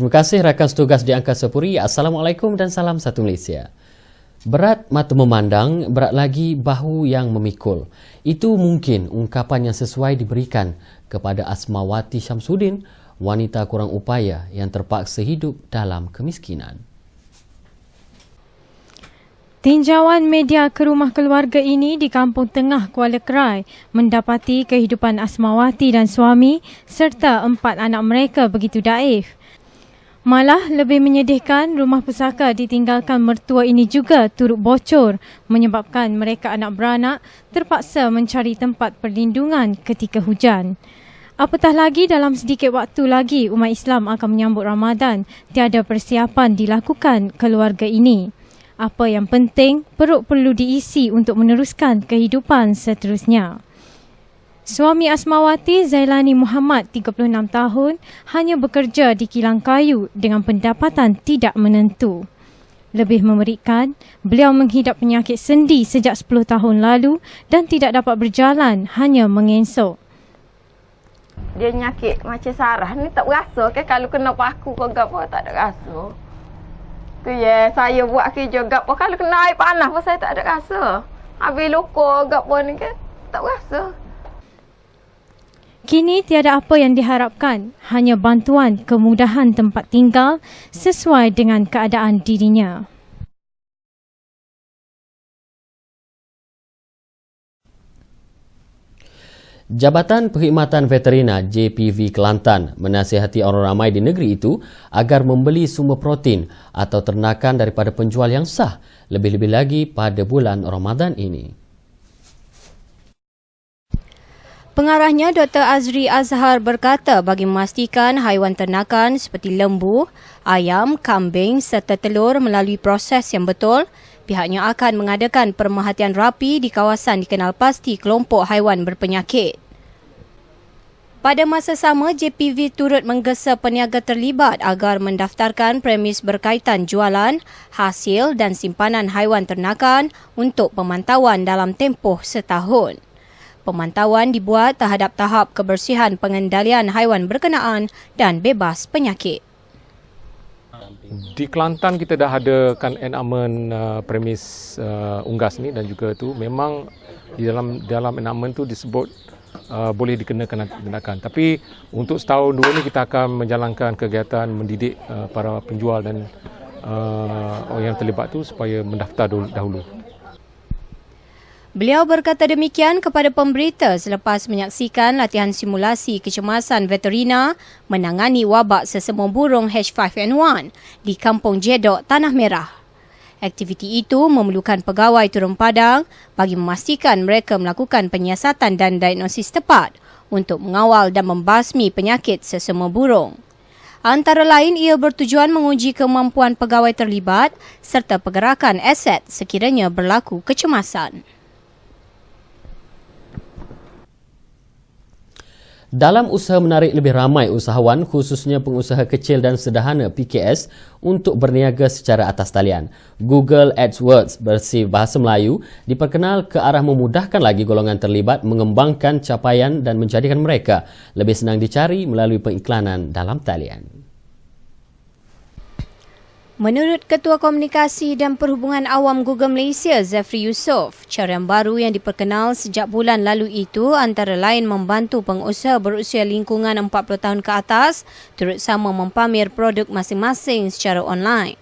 Terima kasih rakan setugas di Angkasa Puri. Assalamualaikum dan salam satu Malaysia. Berat mata memandang, berat lagi bahu yang memikul. Itu mungkin ungkapan yang sesuai diberikan kepada Asmawati Syamsuddin, wanita kurang upaya yang terpaksa hidup dalam kemiskinan. Tinjauan media ke rumah keluarga ini di Kampung Tengah, Kuala Krai mendapati kehidupan Asmawati dan suami serta 4 anak mereka begitu daif. Malah lebih menyedihkan, rumah pusaka ditinggalkan mertua ini juga turut bocor menyebabkan mereka anak beranak terpaksa mencari tempat perlindungan ketika hujan. Apatah lagi dalam sedikit waktu lagi umat Islam akan menyambut Ramadan, tiada persiapan dilakukan keluarga ini. Apa yang penting, perut perlu diisi untuk meneruskan kehidupan seterusnya. Suami Asmawati, Zailani Muhammad, 36 tahun, hanya bekerja di kilang kayu dengan pendapatan tidak menentu. Lebih mengerikan, beliau menghidap penyakit sendi sejak 10 tahun lalu dan tidak dapat berjalan, hanya mengesok. Dia nyakit macam sarah ni tak berasa ke kalau kena paku ke gapo tak ada rasa. Tu ya, saya buat kerja gapo kalau kena air panas pun saya tak ada rasa. Habis luka gapo ni ke tak berasa. Kini tiada apa yang diharapkan, hanya bantuan kemudahan tempat tinggal sesuai dengan keadaan dirinya. Jabatan Perkhidmatan Veterina JPV Kelantan menasihati orang ramai di negeri itu agar membeli sumber protein atau ternakan daripada penjual yang sah, lebih-lebih lagi pada bulan Ramadan ini. Pengarahnya Dr. Azri Azhar berkata bagi memastikan haiwan ternakan seperti lembu, ayam, kambing serta telur melalui proses yang betul, pihaknya akan mengadakan pemerhatian rapi di kawasan dikenal pasti kelompok haiwan berpenyakit. Pada masa sama, JPV turut menggesa peniaga terlibat agar mendaftarkan premis berkaitan jualan, hasil dan simpanan haiwan ternakan untuk pemantauan dalam tempoh setahun. Pemantauan dibuat terhadap tahap kebersihan pengendalian haiwan berkenaan dan bebas penyakit. Di Kelantan kita dah adakan enakmen premis unggas ni dan juga tu memang di dalam enakmen tu disebut boleh dikenakan tindakan. Tapi untuk setahun dua ni kita akan menjalankan kegiatan mendidik para penjual dan orang yang terlibat tu supaya mendaftar dahulu. Beliau berkata demikian kepada pemberita selepas menyaksikan latihan simulasi kecemasan veterina menangani wabak sesama burung H5N1 di Kampung Jedok, Tanah Merah. Aktiviti itu memerlukan pegawai turun padang bagi memastikan mereka melakukan penyiasatan dan diagnosis tepat untuk mengawal dan membasmi penyakit sesama burung. Antara lain, ia bertujuan menguji kemampuan pegawai terlibat serta pergerakan aset sekiranya berlaku kecemasan. Dalam usaha menarik lebih ramai usahawan, khususnya pengusaha kecil dan sederhana PKS untuk berniaga secara atas talian, Google AdWords bersih bahasa Melayu diperkenal ke arah memudahkan lagi golongan terlibat mengembangkan capaian dan menjadikan mereka lebih senang dicari melalui pengiklanan dalam talian. Menurut Ketua Komunikasi dan Perhubungan Awam Google Malaysia, Zafri Yusof, cara baru yang diperkenal sejak bulan lalu itu antara lain membantu pengusaha berusia lingkungan 40 tahun ke atas turut sama mempamer produk masing-masing secara online.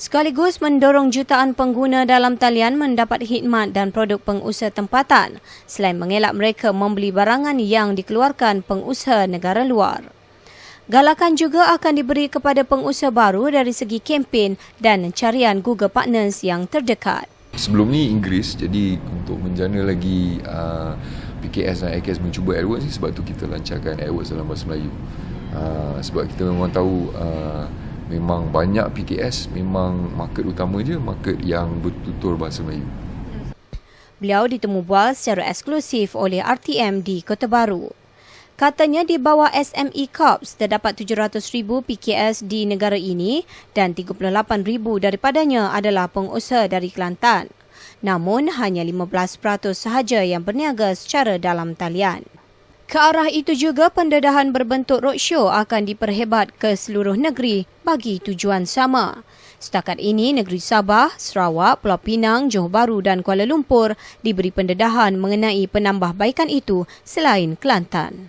Sekaligus mendorong jutaan pengguna dalam talian mendapat khidmat dan produk pengusaha tempatan selain mengelak mereka membeli barangan yang dikeluarkan pengusaha negara luar. Galakan juga akan diberi kepada pengusaha baru dari segi kempen dan carian Google Partners yang terdekat. Sebelum ni Inggeris, jadi untuk menjana lagi PKS dan AKS mencuba AdWords ni, sebab tu kita lancarkan AdWords dalam bahasa Melayu. Sebab kita memang tahu memang banyak PKS, memang market utama je, market yang bertutur bahasa Melayu. Beliau ditemu bual secara eksklusif oleh RTM di Kota Baru. Katanya di bawah SME Corps terdapat 700,000 PKS di negara ini dan 38,000 daripadanya adalah pengusaha dari Kelantan. Namun hanya 15% sahaja yang berniaga secara dalam talian. Ke arah itu juga pendedahan berbentuk roadshow akan diperhebat ke seluruh negeri bagi tujuan sama. Setakat ini, negeri Sabah, Sarawak, Pulau Pinang, Johor Bahru dan Kuala Lumpur diberi pendedahan mengenai penambahbaikan itu selain Kelantan.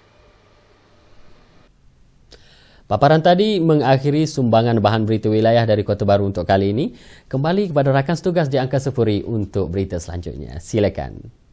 Paparan tadi mengakhiri sumbangan bahan berita wilayah dari Kota Baru untuk kali ini. Kembali kepada rakan setugas di Angkasa Puri untuk berita selanjutnya. Silakan.